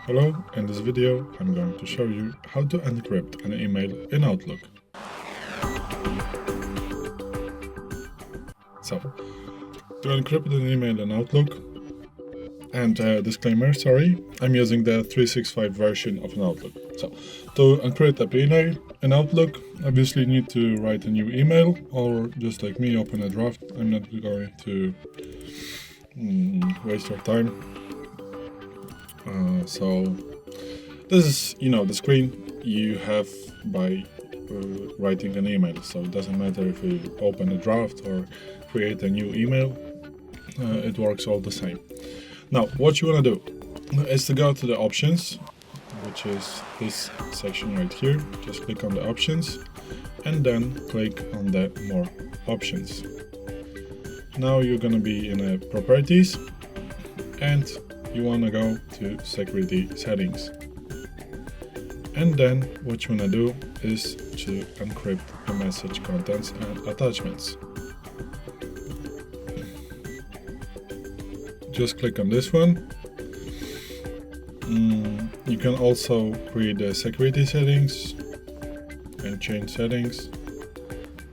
Hello, in this video I'm going to show you how to encrypt an email in Outlook. So, to encrypt an email in Outlook, and disclaimer, sorry, I'm using the 365 version of an Outlook. So, to encrypt an email in Outlook, obviously you need to write a new email, or just like me, open a draft. I'm not going to waste your time. So this is, the screen you have by writing an email. So it doesn't matter if you open a draft or create a new email, it works all the same. Now, what you want to do is to go to the options, which is this section right here. Just click on the options and then click on the more options. Now you're going to be in properties and you want to go to security settings. And then what you want to do is to encrypt the message contents and attachments. Just click on this one. You can also create the security settings and change settings.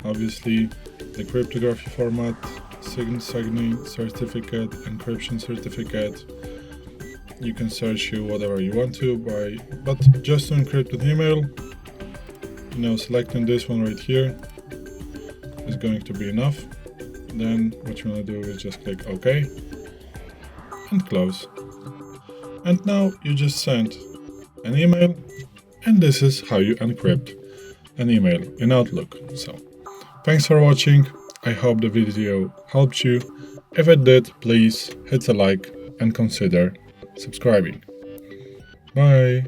Obviously, the cryptography format, signing certificate, encryption certificate. You can search whatever you want to but just to encrypt an email, selecting this one right here is going to be enough. Then what you want to do is just click OK and close. And now you just send an email, and this is how you encrypt an email in Outlook. So, thanks for watching. I hope the video helped you. If it did, please hit a like and consider subscribing. Bye.